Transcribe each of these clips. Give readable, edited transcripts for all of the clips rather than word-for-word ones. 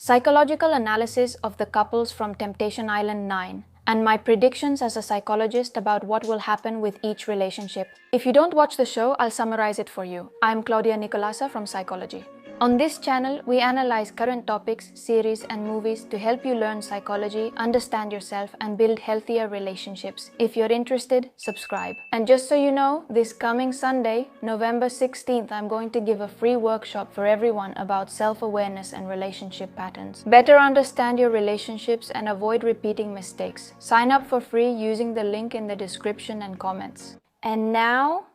psychological analysis of the couples from Temptation Island 9, and my predictions as a psychologist about what will happen with each relationship. If you don't watch the show, I'll summarize it for you. I'm Claudia Nicolasa from Psychology. On this channel, we analyze current topics, series, and movies to help you learn psychology, understand yourself, and build healthier relationships. If you're interested, subscribe. And just so you know, this coming Sunday, November 16th, I'm going to give a free workshop for everyone about self-awareness and relationship patterns. Better understand your relationships and avoid repeating mistakes. Sign up for free using the link in the description and comments. And now,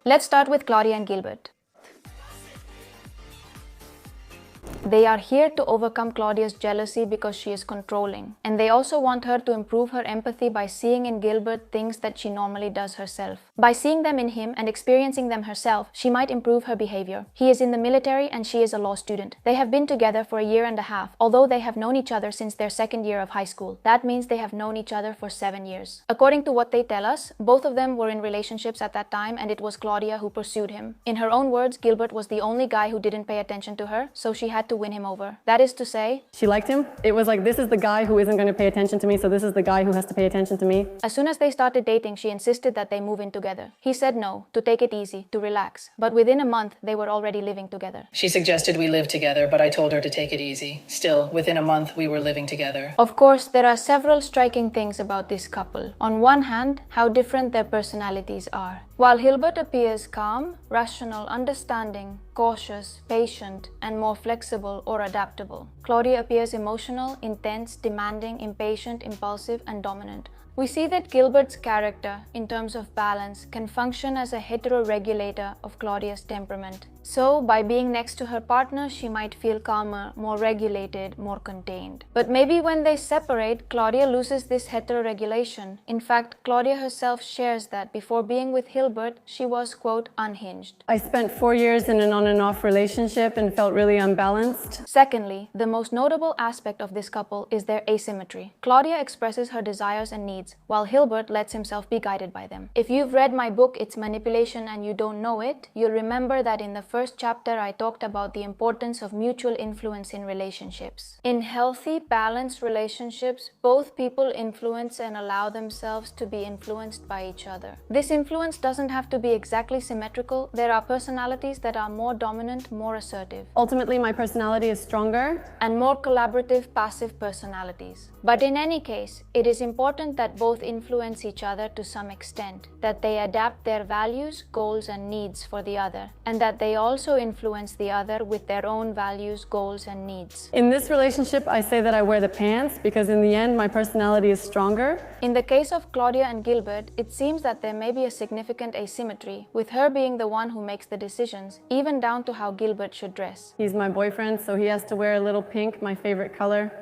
let's start with Claudia and Gilbert. They are here to overcome Claudia's jealousy because she is controlling, and they also want her to improve her empathy by seeing in Gilbert things that she normally does herself. By seeing them in him and experiencing them herself, she might improve her behavior. He is in the military and she is a law student. They have been together for a year and a half, although they have known each other since their second year of high school. That means they have known each other for 7 years. According to what they tell us, both of them were in relationships at that time, and it was Claudia who pursued him. In her own words, Gilbert was the only guy who didn't pay attention to her, so she had to win him over. That is to say, she liked him. It was like, this is the guy who isn't going to pay attention to me, so this is the guy who has to pay attention to me. As soon as they started dating, she insisted that they move in together. He said no, to take it easy, to relax. But within a month, they were already living together. She suggested we live together, but I told her to take it easy. Still, within a month, we were living together. Of course, there are several striking things about this couple. On one hand, how different their personalities are. While Gilbert appears calm, rational, understanding, cautious, patient, and more flexible or adaptable, Claudia appears emotional, intense, demanding, impatient, impulsive, and dominant. We see that Gilbert's character, in terms of balance, can function as a heteroregulator of Claudia's temperament. So, by being next to her partner, she might feel calmer, more regulated, more contained. But maybe when they separate, Claudia loses this heteroregulation. In fact, Claudia herself shares that before being with Gilbert, she was, quote, unhinged. I spent 4 years in an on and off relationship and felt really unbalanced. Secondly, the most notable aspect of this couple is their asymmetry. Claudia expresses her desires and needs, while Gilbert lets himself be guided by them. If you've read my book, It's Manipulation, and you don't know it, you'll remember that in the first chapter I talked about the importance of mutual influence in relationships. In healthy, balanced relationships, both people influence and allow themselves to be influenced by each other. This influence doesn't have to be exactly symmetrical. There are personalities that are more dominant, more assertive. Ultimately, my personality is stronger. And more collaborative, passive personalities. But in any case, it is important that both influence each other to some extent, that they adapt their values, goals, and needs for the other, and that they also influence the other with their own values, goals, and needs. In this relationship, I say that I wear the pants because in the end, my personality is stronger. In the case of Claudia and Gilbert, it seems that there may be a significant asymmetry, with her being the one who makes the decisions, even down to how Gilbert should dress. He's my boyfriend, so he has to wear a little pink, my favorite color.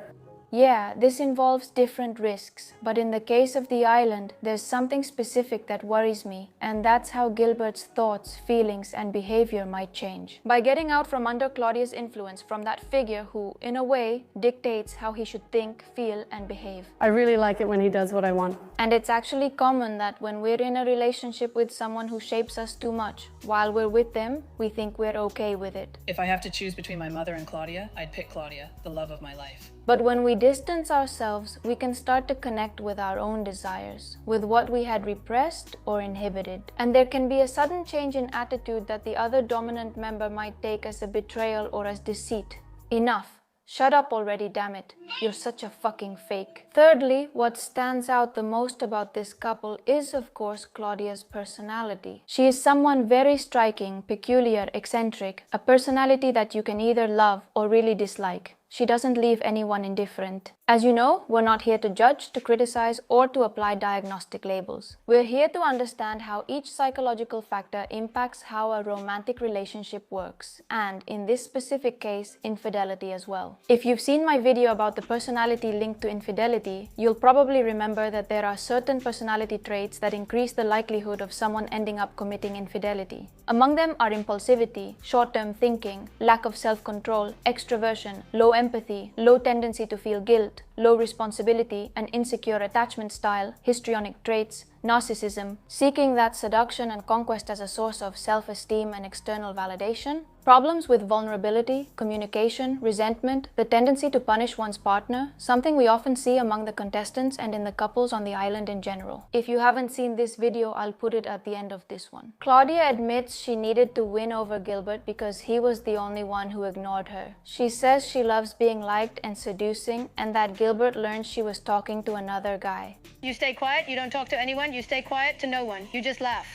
Yeah, this involves different risks, but in the case of the island, there's something specific that worries me, and that's how Gilbert's thoughts, feelings, and behavior might change. By getting out from under Claudia's influence from that figure who, in a way, dictates how he should think, feel, and behave. I really like it when he does what I want. And it's actually common that when we're in a relationship with someone who shapes us too much, while we're with them, we think we're okay with it. If I have to choose between my mother and Claudia, I'd pick Claudia, the love of my life. But when we distance ourselves, we can start to connect with our own desires, with what we had repressed or inhibited. And there can be a sudden change in attitude that the other dominant member might take as a betrayal or as deceit. Enough. Shut up already, damn it. You're such a fucking fake. Thirdly, what stands out the most about this couple is, of course, Claudia's personality. She is someone very striking, peculiar, eccentric, a personality that you can either love or really dislike. She doesn't leave anyone indifferent. As you know, we're not here to judge, to criticize, or to apply diagnostic labels. We're here to understand how each psychological factor impacts how a romantic relationship works, and in this specific case, infidelity as well. If you've seen my video about the personality linked to infidelity, you'll probably remember that there are certain personality traits that increase the likelihood of someone ending up committing infidelity. Among them are impulsivity, short-term thinking, lack of self-control, extroversion, low empathy, low tendency to feel guilt, low responsibility, an insecure attachment style, histrionic traits, narcissism, seeking that seduction and conquest as a source of self-esteem and external validation, problems with vulnerability, communication, resentment, the tendency to punish one's partner, something we often see among the contestants and in the couples on the island in general. If you haven't seen this video, I'll put it at the end of this one. Claudia admits she needed to win over Gilbert because he was the only one who ignored her. She says she loves being liked and seducing, and that Gilbert learned she was talking to another guy. You stay quiet, you don't talk to anyone, you stay quiet to no one, you just laugh.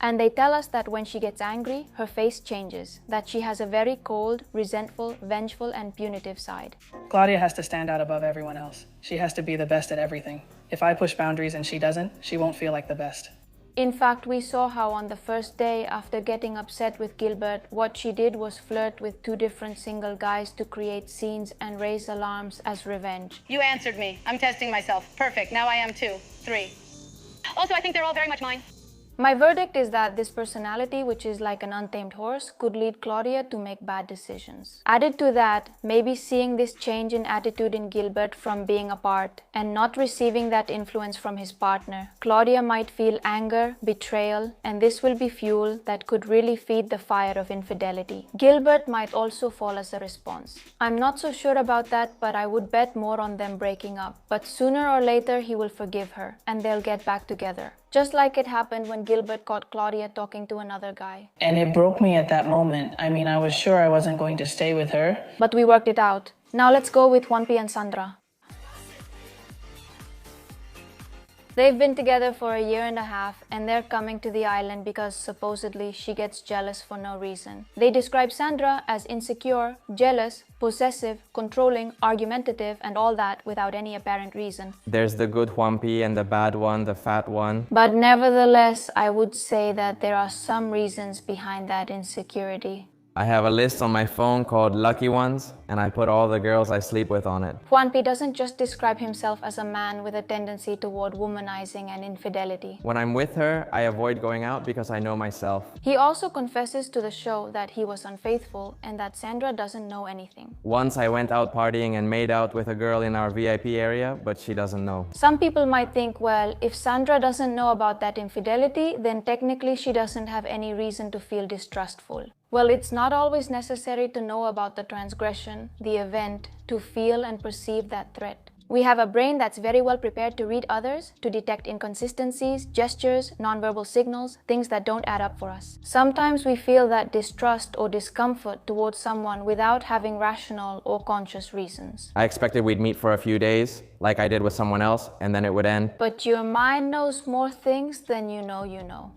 And they tell us that when she gets angry, her face changes, that she has a very cold, resentful, vengeful, and punitive side. Claudia has to stand out above everyone else. She has to be the best at everything. If I push boundaries and she doesn't, she won't feel like the best. In fact, we saw how on the first day after getting upset with Gilbert, what she did was flirt with 2 different single guys to create scenes and raise alarms as revenge. You answered me. I'm testing myself. Perfect. Now I am 2, 3. Also, I think they're all very much mine. My verdict is that this personality, which is like an untamed horse, could lead Claudia to make bad decisions. Added to that, maybe seeing this change in attitude in Gilbert from being apart and not receiving that influence from his partner, Claudia might feel anger, betrayal, and this will be fuel that could really feed the fire of infidelity. Gilbert might also fall as a response. I'm not so sure about that, but I would bet more on them breaking up. But sooner or later, he will forgive her and they'll get back together. Just like it happened when Gilbert caught Claudia talking to another guy. And it broke me at that moment. I mean, I was sure I wasn't going to stay with her. But we worked it out. Now let's go with Juanpi and Sandra. They've been together for a year and a half and they're coming to the island because supposedly she gets jealous for no reason. They describe Sandra as insecure, jealous, possessive, controlling, argumentative, and all that without any apparent reason. There's the good Juanpi and the bad one, the fat one. But nevertheless, I would say that there are some reasons behind that insecurity. I have a list on my phone called Lucky Ones, and I put all the girls I sleep with on it. Juanpi doesn't just describe himself as a man with a tendency toward womanizing and infidelity. When I'm with her, I avoid going out because I know myself. He also confesses to the show that he was unfaithful and that Sandra doesn't know anything. Once I went out partying and made out with a girl in our VIP area, but she doesn't know. Some people might think, well, if Sandra doesn't know about that infidelity, then technically she doesn't have any reason to feel distrustful. Well, it's not always necessary to know about the transgression, the event, to feel and perceive that threat. We have a brain that's very well prepared to read others, to detect inconsistencies, gestures, nonverbal signals, things that don't add up for us. Sometimes we feel that distrust or discomfort towards someone without having rational or conscious reasons. I expected we'd meet for a few days, like I did with someone else, and then it would end. But your mind knows more things than you know you know.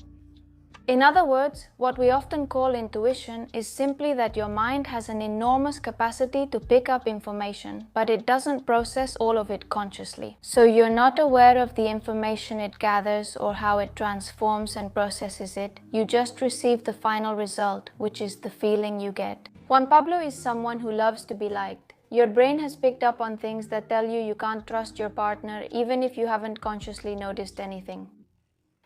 In other words, what we often call intuition is simply that your mind has an enormous capacity to pick up information, but it doesn't process all of it consciously. So you're not aware of the information it gathers or how it transforms and processes it. You just receive the final result, which is the feeling you get. Juan Pablo is someone who loves to be liked. Your brain has picked up on things that tell you can't trust your partner even if you haven't consciously noticed anything.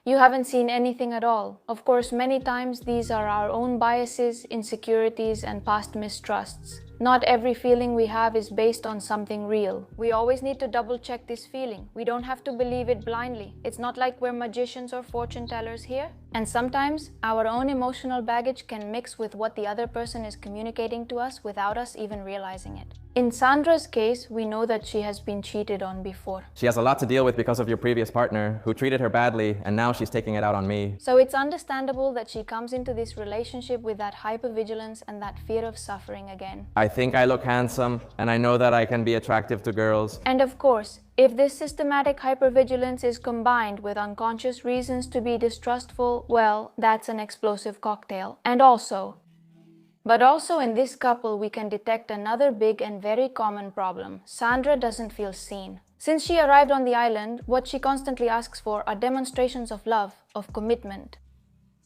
You haven't seen anything at all. Of course, many times these are our own biases, insecurities, and past mistrusts. Not every feeling we have is based on something real. We always need to double check this feeling. We don't have to believe it blindly. It's not like we're magicians or fortune tellers here. And sometimes our own emotional baggage can mix with what the other person is communicating to us without us even realizing it. In Sandra's case, we know that she has been cheated on before. She has a lot to deal with because of your previous partner, who treated her badly, and now she's taking it out on me. So it's understandable that she comes into this relationship with that hypervigilance and that fear of suffering again. I think I look handsome, and I know that I can be attractive to girls. And of course, if this systematic hypervigilance is combined with unconscious reasons to be distrustful, well, that's an explosive cocktail. But also in this couple, we can detect another big and very common problem. Sandra doesn't feel seen. Since she arrived on the island, what she constantly asks for are demonstrations of love, of commitment.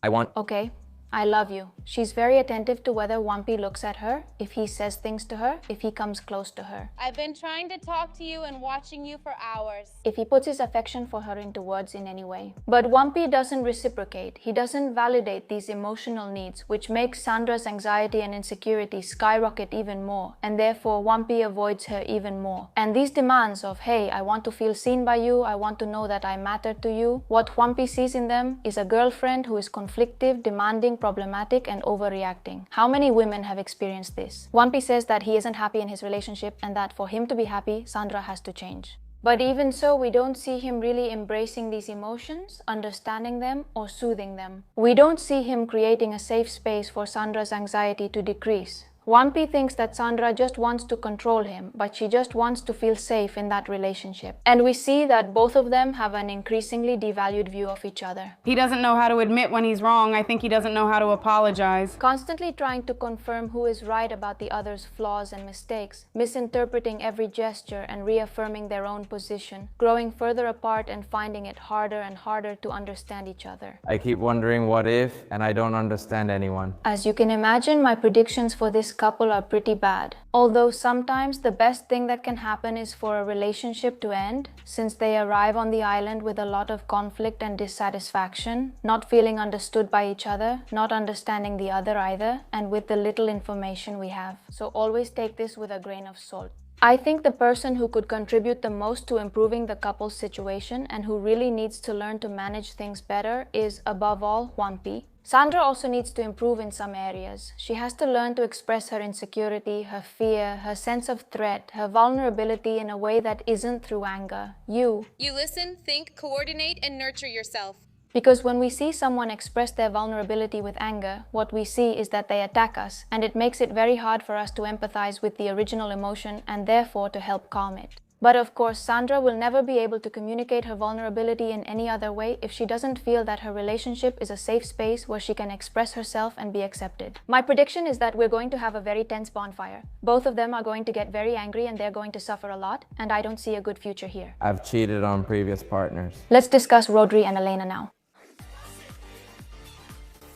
I want... Okay, I love you. She's very attentive to whether Juanpi looks at her, if he says things to her, if he comes close to her. I've been trying to talk to you and watching you for hours. If he puts his affection for her into words in any way. But Juanpi doesn't reciprocate. He doesn't validate these emotional needs, which makes Sandra's anxiety and insecurity skyrocket even more, and therefore Juanpi avoids her even more. And these demands of, hey, I want to feel seen by you, I want to know that I matter to you, what Juanpi sees in them is a girlfriend who is conflictive, demanding, problematic, and overreacting. How many women have experienced this? Juanpi says that he isn't happy in his relationship and that for him to be happy, Sandra has to change. But even so, we don't see him really embracing these emotions, understanding them, or soothing them. We don't see him creating a safe space for Sandra's anxiety to decrease. Juanpi thinks that Sandra just wants to control him, but she just wants to feel safe in that relationship. And we see that both of them have an increasingly devalued view of each other. He doesn't know how to admit when he's wrong. I think he doesn't know how to apologize. Constantly trying to confirm who is right about the other's flaws and mistakes, misinterpreting every gesture and reaffirming their own position, growing further apart and finding it harder and harder to understand each other. I keep wondering what if, and I don't understand anyone. As you can imagine, my predictions for this couple are pretty bad. Although sometimes the best thing that can happen is for a relationship to end, since they arrive on the island with a lot of conflict and dissatisfaction, not feeling understood by each other, not understanding the other either, and with the little information we have. So always take this with a grain of salt. I think the person who could contribute the most to improving the couple's situation and who really needs to learn to manage things better is, above all, Juanpi. Sandra also needs to improve in some areas. She has to learn to express her insecurity, her fear, her sense of threat, her vulnerability in a way that isn't through anger. You listen, think, coordinate, and nurture yourself. Because when we see someone express their vulnerability with anger, what we see is that they attack us, and it makes it very hard for us to empathize with the original emotion and therefore to help calm it. But of course, Sandra will never be able to communicate her vulnerability in any other way if she doesn't feel that her relationship is a safe space where she can express herself and be accepted. My prediction is that we're going to have a very tense bonfire. Both of them are going to get very angry and they're going to suffer a lot, and I don't see a good future here. I've cheated on previous partners. Let's discuss Rodri and Elena now.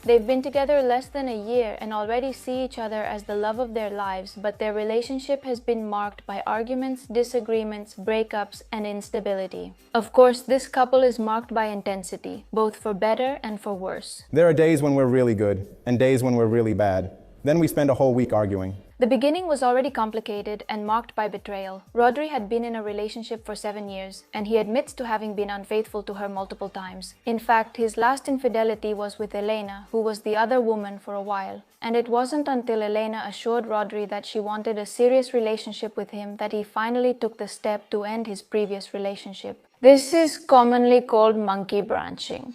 They've been together less than a year and already see each other as the love of their lives, but their relationship has been marked by arguments, disagreements, breakups, and instability. Of course, this couple is marked by intensity, both for better and for worse. There are days when we're really good and days when we're really bad. Then we spend a whole week arguing. The beginning was already complicated and marked by betrayal. Rodri had been in a relationship for 7 years, and he admits to having been unfaithful to her multiple times. In fact, his last infidelity was with Elena, who was the other woman for a while. And it wasn't until Elena assured Rodri that she wanted a serious relationship with him that he finally took the step to end his previous relationship. This is commonly called monkey branching.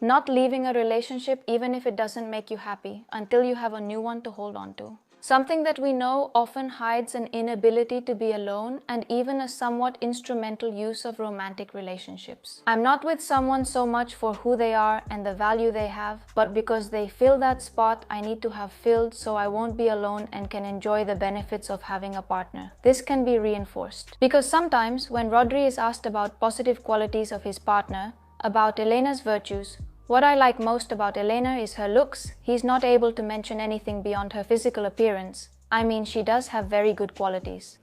Not leaving a relationship even if it doesn't make you happy until you have a new one to hold on to. Something that we know often hides an inability to be alone and even a somewhat instrumental use of romantic relationships. I'm not with someone so much for who they are and the value they have, but because they fill that spot I need to have filled so I won't be alone and can enjoy the benefits of having a partner. This can be reinforced. Because sometimes when Rodri is asked about positive qualities of his partner, about Elena's virtues, what I like most about Elena is her looks. He's not able to mention anything beyond her physical appearance. I mean, she does have very good qualities.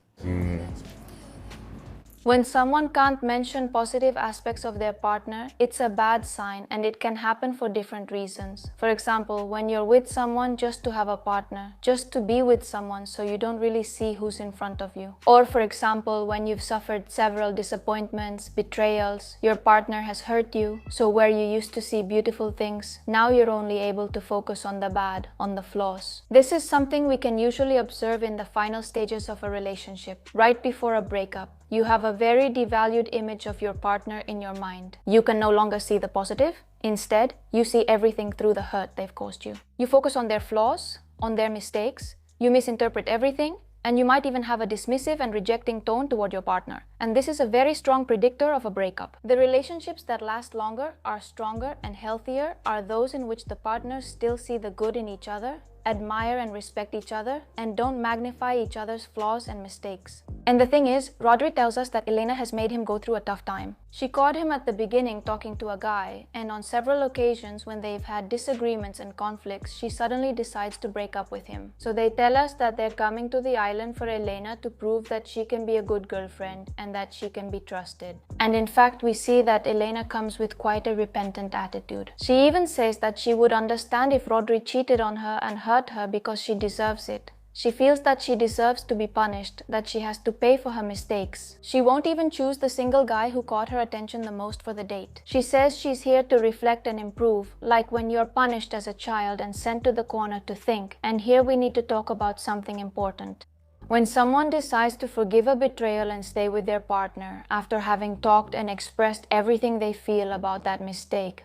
When someone can't mention positive aspects of their partner, it's a bad sign and it can happen for different reasons. For example, when you're with someone just to have a partner, just to be with someone so you don't really see who's in front of you. Or for example, when you've suffered several disappointments, betrayals, your partner has hurt you, so where you used to see beautiful things, now you're only able to focus on the bad, on the flaws. This is something we can usually observe in the final stages of a relationship, right before a breakup. You have a very devalued image of your partner in your mind. You can no longer see the positive. Instead, you see everything through the hurt they've caused you. You focus on their flaws, on their mistakes. You misinterpret everything, and you might even have a dismissive and rejecting tone toward your partner. And this is a very strong predictor of a breakup. The relationships that last longer, are stronger and healthier, are those in which the partners still see the good in each other admire and respect each other, and don't magnify each other's flaws and mistakes. And the thing is, Rodri tells us that Elena has made him go through a tough time. She caught him at the beginning talking to a guy, and on several occasions when they've had disagreements and conflicts, she suddenly decides to break up with him. So they tell us that they're coming to the island for Elena to prove that she can be a good girlfriend and that she can be trusted. And in fact, we see that Elena comes with quite a repentant attitude. She even says that she would understand if Rodri cheated on her and hurt her because she deserves it. She feels that she deserves to be punished, that she has to pay for her mistakes. She won't even choose the single guy who caught her attention the most for the date. She says she's here to reflect and improve, like when you're punished as a child and sent to the corner to think. And here we need to talk about something important. When someone decides to forgive a betrayal and stay with their partner after having talked and expressed everything they feel about that mistake,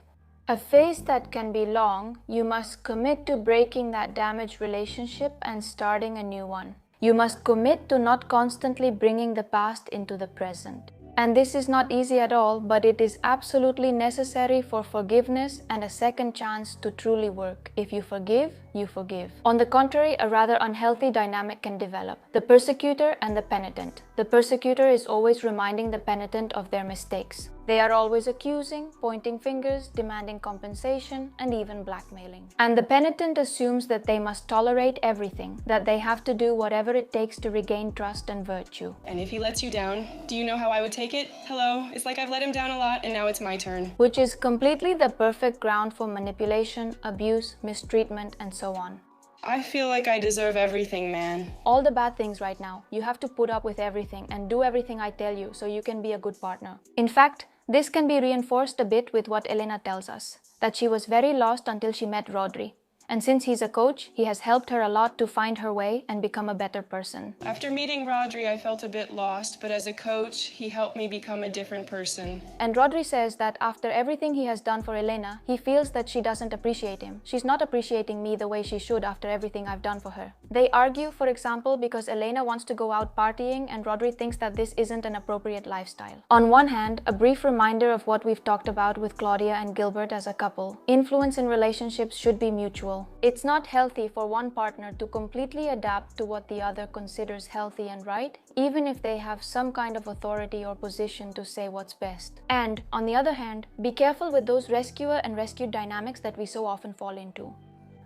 a phase that can be long, you must commit to breaking that damaged relationship and starting a new one. You must commit to not constantly bringing the past into the present. And this is not easy at all, but it is absolutely necessary for forgiveness and a second chance to truly work. If you forgive, you forgive. On the contrary, a rather unhealthy dynamic can develop. The persecutor and the penitent. The persecutor is always reminding the penitent of their mistakes. They are always accusing, pointing fingers, demanding compensation, and even blackmailing. And the penitent assumes that they must tolerate everything, that they have to do whatever it takes to regain trust and virtue. And if he lets you down, do you know how I would take it? Hello, it's like I've let him down a lot and now it's my turn. Which is completely the perfect ground for manipulation, abuse, mistreatment, and so on. I feel like I deserve everything, man. All the bad things right now. You have to put up with everything and do everything I tell you so you can be a good partner. In fact, this can be reinforced a bit with what Elena tells us, that she was very lost until she met Rodri. And since he's a coach, he has helped her a lot to find her way and become a better person. After meeting Rodri, I felt a bit lost, but as a coach, he helped me become a different person. And Rodri says that after everything he has done for Elena, he feels that she doesn't appreciate him. She's not appreciating me the way she should after everything I've done for her. They argue, for example, because Elena wants to go out partying and Rodri thinks that this isn't an appropriate lifestyle. On one hand, a brief reminder of what we've talked about with Claudia and Gilbert as a couple. Influence in relationships should be mutual. It's not healthy for one partner to completely adapt to what the other considers healthy and right, even if they have some kind of authority or position to say what's best. And, on the other hand, be careful with those rescuer and rescued dynamics that we so often fall into,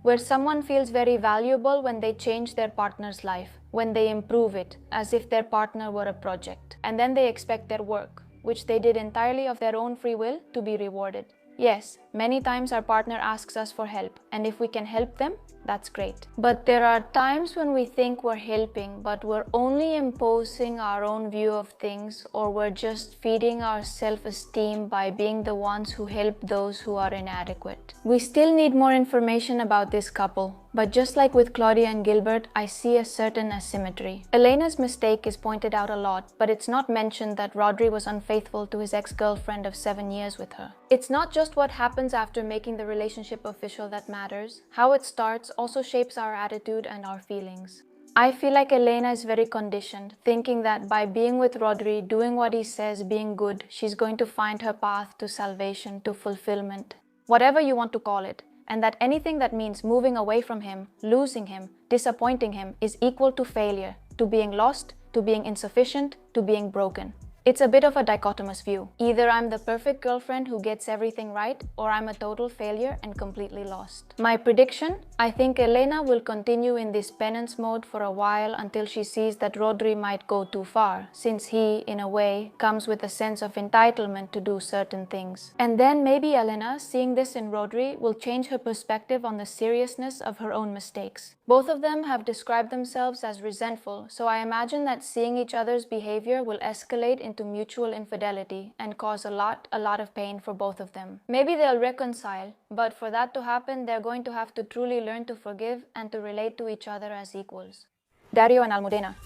where someone feels very valuable when they change their partner's life, when they improve it, as if their partner were a project, and then they expect their work, which they did entirely of their own free will, to be rewarded. Yes, many times our partner asks us for help, and if we can help them, that's great. But there are times when we think we're helping, but we're only imposing our own view of things, or we're just feeding our self-esteem by being the ones who help those who are inadequate. We still need more information about this couple, but just like with Claudia and Gilbert, I see a certain asymmetry. Elena's mistake is pointed out a lot, but it's not mentioned that Rodri was unfaithful to his ex-girlfriend of 7 years with her. It's not just what happens after making the relationship official that matters. How it starts also shapes our attitude and our feelings. I feel like Elena is very conditioned, thinking that by being with Rodri, doing what he says, being good, she's going to find her path to salvation, to fulfillment, whatever you want to call it, and that anything that means moving away from him, losing him, disappointing him is equal to failure, to being lost, to being insufficient, to being broken. It's a bit of a dichotomous view. Either I'm the perfect girlfriend who gets everything right, or I'm a total failure and completely lost. My prediction? I think Elena will continue in this penance mode for a while until she sees that Rodri might go too far, since he, in a way, comes with a sense of entitlement to do certain things. And then maybe Elena, seeing this in Rodri, will change her perspective on the seriousness of her own mistakes. Both of them have described themselves as resentful, so I imagine that seeing each other's behavior will escalate into mutual infidelity and cause a lot of pain for both of them. Maybe they'll reconcile, but for that to happen, they're going to have to truly learn to forgive and to relate to each other as equals. Dario and Almudena.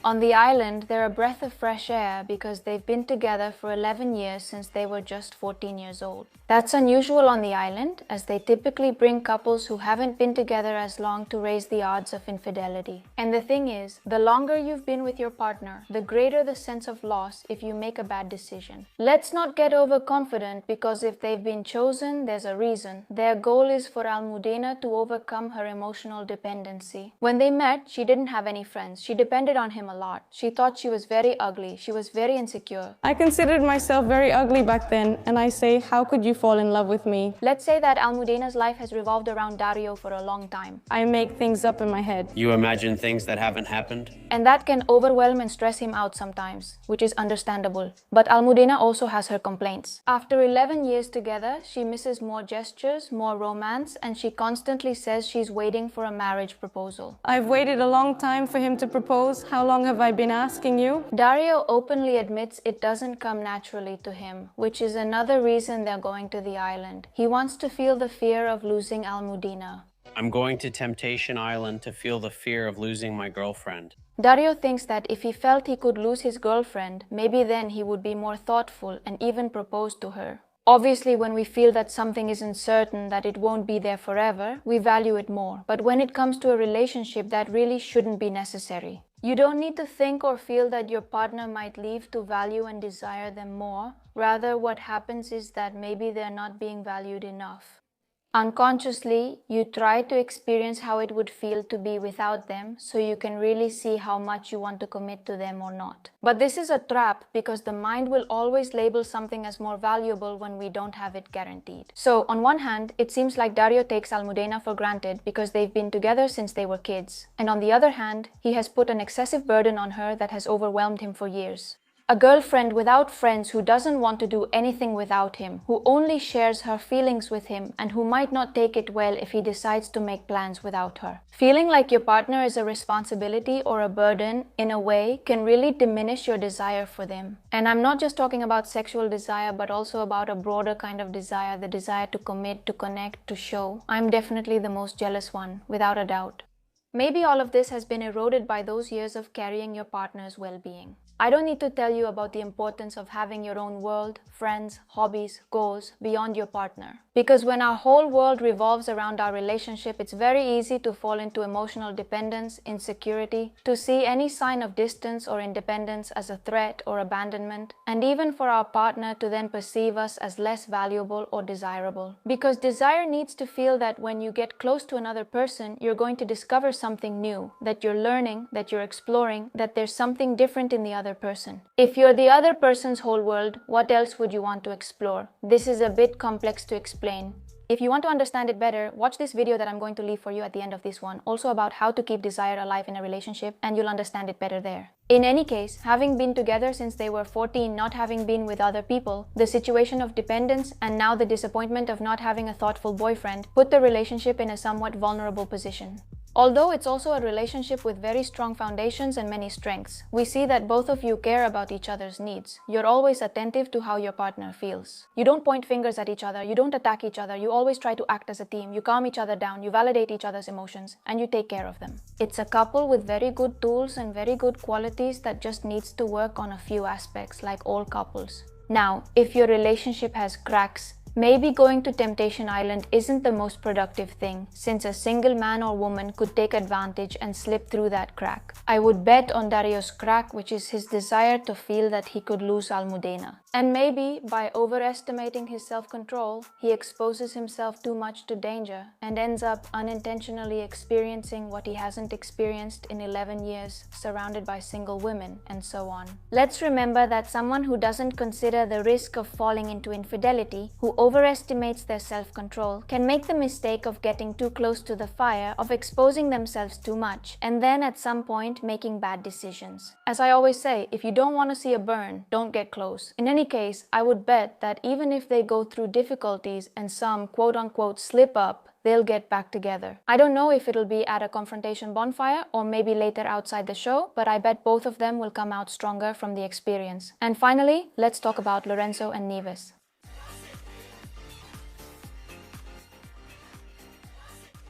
On the island, they're a breath of fresh air because they've been together for 11 years since they were just 14 years old. That's unusual on the island, as they typically bring couples who haven't been together as long to raise the odds of infidelity. And the thing is, the longer you've been with your partner, the greater the sense of loss if you make a bad decision. Let's not get overconfident, because if they've been chosen, there's a reason. Their goal is for Almudena to overcome her emotional dependency. When they met, she didn't have any friends. She depended on him a lot. She thought she was very ugly. She was very insecure. I considered myself very ugly back then, and I say, how could you fall in love with me? Let's say that Almudena's life has revolved around Dario for a long time. I make things up in my head. You imagine things that haven't happened? And that can overwhelm and stress him out sometimes, which is understandable. But Almudena also has her complaints. After 11 years together, she misses more gestures, more romance, and she constantly says she's waiting for a marriage proposal. I've waited a long time for him to propose. How long have I been asking you? Dario openly admits it doesn't come naturally to him, which is another reason they're going to the island. He wants to feel the fear of losing Almudena. I'm going to Temptation Island to feel the fear of losing my girlfriend. Dario thinks that if he felt he could lose his girlfriend, maybe then he would be more thoughtful and even propose to her. Obviously, when we feel that something isn't certain, that it won't be there forever, we value it more. But when it comes to a relationship, that really shouldn't be necessary. You don't need to think or feel that your partner might leave to value and desire them more. Rather, what happens is that maybe they're not being valued enough. Unconsciously, you try to experience how it would feel to be without them, so you can really see how much you want to commit to them or not. But this is a trap, because the mind will always label something as more valuable when we don't have it guaranteed. So, on one hand, it seems like Dario takes Almudena for granted because they've been together since they were kids. And on the other hand, he has put an excessive burden on her that has overwhelmed him for years. A girlfriend without friends, who doesn't want to do anything without him, who only shares her feelings with him, and who might not take it well if he decides to make plans without her. Feeling like your partner is a responsibility or a burden, in a way, can really diminish your desire for them. And I'm not just talking about sexual desire, but also about a broader kind of desire, the desire to commit, to connect, to show. I'm definitely the most jealous one, without a doubt. Maybe all of this has been eroded by those years of carrying your partner's well-being. I don't need to tell you about the importance of having your own world, friends, hobbies, goals beyond your partner. Because when our whole world revolves around our relationship, it's very easy to fall into emotional dependence, insecurity, to see any sign of distance or independence as a threat or abandonment, and even for our partner to then perceive us as less valuable or desirable. Because desire needs to feel that when you get close to another person, you're going to discover something new, that you're learning, that you're exploring, that there's something different in the other person. If you're the other person's whole world, what else would you want to explore? This is a bit complex to explain. If you want to understand it better, watch this video that I'm going to leave for you at the end of this one, also about how to keep desire alive in a relationship, and you'll understand it better there. In any case, having been together since they were 14, not having been with other people, the situation of dependence, and now the disappointment of not having a thoughtful boyfriend, put the relationship in a somewhat vulnerable position. Although it's also a relationship with very strong foundations and many strengths, we see that both of you care about each other's needs. You're always attentive to how your partner feels. You don't point fingers at each other, you don't attack each other, you always try to act as a team, you calm each other down, you validate each other's emotions, and you take care of them. It's a couple with very good tools and very good qualities that just needs to work on a few aspects, like all couples. Now, if your relationship has cracks, maybe going to Temptation Island isn't the most productive thing, since a single man or woman could take advantage and slip through that crack. I would bet on Dario's crack, which is his desire to feel that he could lose Almudena. And maybe, by overestimating his self-control, he exposes himself too much to danger and ends up unintentionally experiencing what he hasn't experienced in 11 years, surrounded by single women, and so on. Let's remember that someone who doesn't consider the risk of falling into infidelity, who overestimates their self-control, can make the mistake of getting too close to the fire, of exposing themselves too much, and then at some point making bad decisions. As I always say, if you don't want to see a burn, don't get close. In any case, I would bet that even if they go through difficulties and some quote-unquote slip up, they'll get back together. I don't know if it'll be at a confrontation bonfire or maybe later outside the show, but I bet both of them will come out stronger from the experience. And finally, let's talk about Lorenzo and Nieves.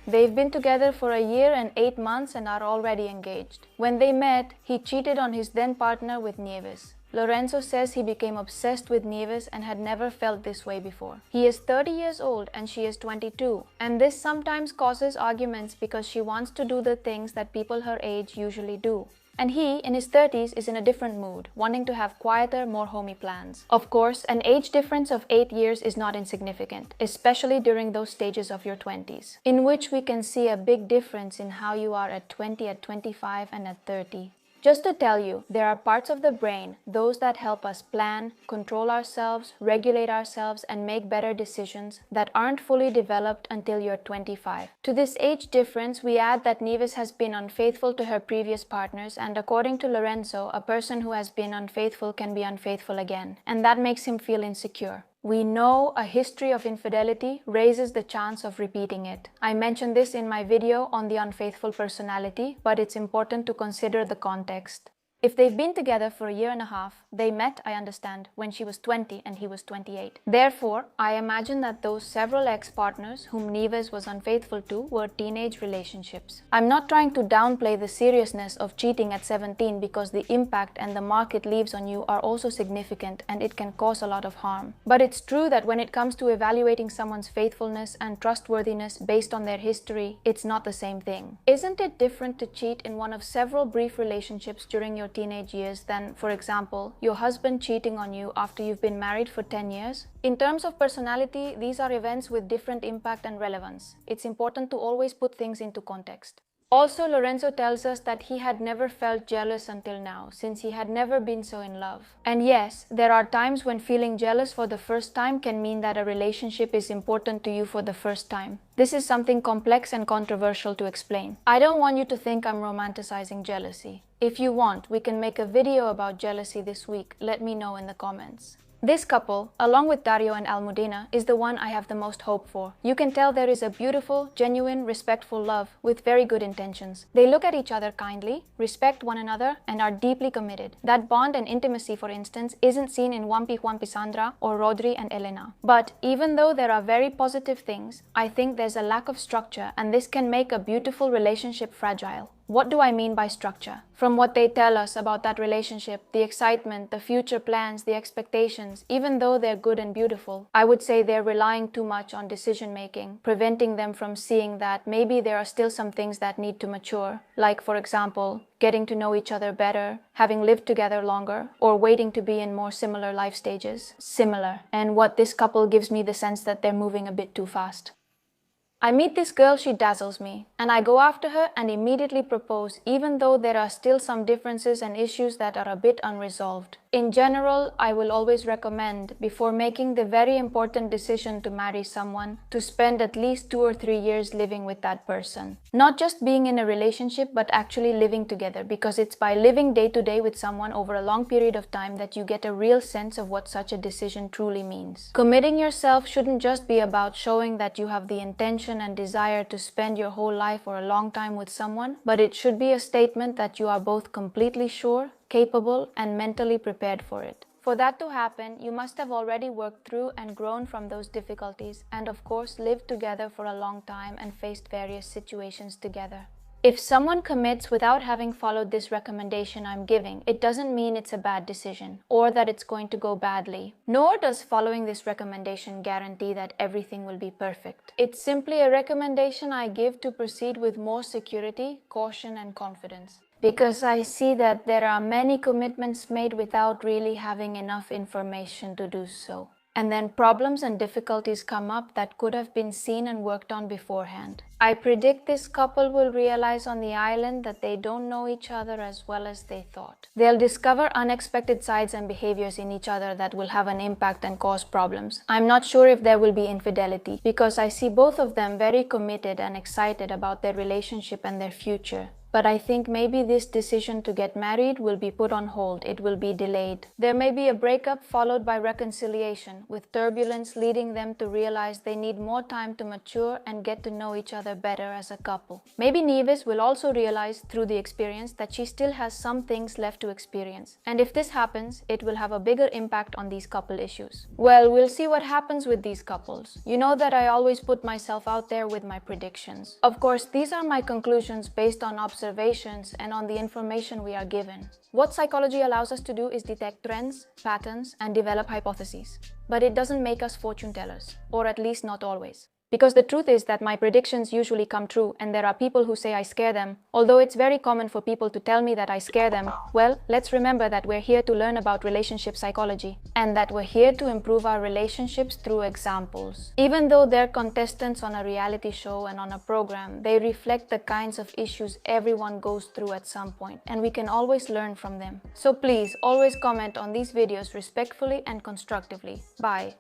They've been together for a year and 8 months and are already engaged. When they met, he cheated on his then partner with Nieves. Lorenzo says he became obsessed with Nieves and had never felt this way before. He is 30 years old and she is 22, and this sometimes causes arguments because she wants to do the things that people her age usually do. And he, in his 30s, is in a different mood, wanting to have quieter, more homey plans. Of course, an age difference of 8 years is not insignificant, especially during those stages of your 20s, in which we can see a big difference in how you are at 20, at 25, and at 30. Just to tell you, there are parts of the brain, those that help us plan, control ourselves, regulate ourselves, and make better decisions that aren't fully developed until you're 25. To this age difference, we add that Nieves has been unfaithful to her previous partners, and according to Lorenzo, a person who has been unfaithful can be unfaithful again, and that makes him feel insecure. We know a history of infidelity raises the chance of repeating it. I mentioned this in my video on the unfaithful personality, but it's important to consider the context. If they've been together for a year and a half, they met, I understand, when she was 20 and he was 28. Therefore, I imagine that those several ex-partners whom Nieves was unfaithful to were teenage relationships. I'm not trying to downplay the seriousness of cheating at 17 because the impact and the mark it leaves on you are also significant and it can cause a lot of harm. But it's true that when it comes to evaluating someone's faithfulness and trustworthiness based on their history, it's not the same thing. Isn't it different to cheat in one of several brief relationships during your teenage years than, for example, your husband cheating on you after you've been married for 10 years? In terms of personality, these are events with different impact and relevance. It's important to always put things into context. Also, Lorenzo tells us that he had never felt jealous until now, since he had never been so in love. And yes, there are times when feeling jealous for the first time can mean that a relationship is important to you for the first time. This is something complex and controversial to explain. I don't want you to think I'm romanticizing jealousy. If you want, we can make a video about jealousy this week. Let me know in the comments. This couple, along with Dario and Almudena, is the one I have the most hope for. You can tell there is a beautiful, genuine, respectful love with very good intentions. They look at each other kindly, respect one another, and are deeply committed. That bond and intimacy, for instance, isn't seen in Juanpi, Sandra, or Rodri and Elena. But even though there are very positive things, I think there's a lack of structure, and this can make a beautiful relationship fragile. What do I mean by structure? From what they tell us about that relationship, the excitement, the future plans, the expectations, even though they're good and beautiful, I would say they're relying too much on decision making, preventing them from seeing that maybe there are still some things that need to mature, like, for example, getting to know each other better, having lived together longer, or waiting to be in more similar life stages. Similar. And what this couple gives me the sense that they're moving a bit too fast. I meet this girl, she dazzles me, and I go after her and immediately propose, even though there are still some differences and issues that are a bit unresolved. In general, I will always recommend, before making the very important decision to marry someone, to spend at least 2 or 3 years living with that person. Not just being in a relationship, but actually living together, because it's by living day to day with someone over a long period of time that you get a real sense of what such a decision truly means. Committing yourself shouldn't just be about showing that you have the intention and desire to spend your whole life or a long time with someone, but it should be a statement that you are both completely sure, capable, and mentally prepared for it. For that to happen, you must have already worked through and grown from those difficulties, and of course lived together for a long time and faced various situations together. If someone commits without having followed this recommendation I'm giving, it doesn't mean it's a bad decision or that it's going to go badly. Nor does following this recommendation guarantee that everything will be perfect. It's simply a recommendation I give to proceed with more security, caution, and confidence. Because I see that there are many commitments made without really having enough information to do so. And then problems and difficulties come up that could have been seen and worked on beforehand. I predict this couple will realize on the island that they don't know each other as well as they thought. They'll discover unexpected sides and behaviors in each other that will have an impact and cause problems. I'm not sure if there will be infidelity, because I see both of them very committed and excited about their relationship and their future. But I think maybe this decision to get married will be put on hold. It will be delayed. There may be a breakup followed by reconciliation, with turbulence leading them to realize they need more time to mature and get to know each other better as a couple. Maybe Nieves will also realize through the experience that she still has some things left to experience. And if this happens, it will have a bigger impact on these couple issues. Well, we'll see what happens with these couples. You know that I always put myself out there with my predictions. Of course, these are my conclusions based on observations and on the information we are given. What psychology allows us to do is detect trends, patterns, and develop hypotheses. But it doesn't make us fortune tellers, or at least not always. Because the truth is that my predictions usually come true, and there are people who say I scare them. Although it's very common for people to tell me that I scare them, well, let's remember that we're here to learn about relationship psychology, and that we're here to improve our relationships through examples. Even though they're contestants on a reality show and on a program, they reflect the kinds of issues everyone goes through at some point, and we can always learn from them. So please, always comment on these videos respectfully and constructively. Bye.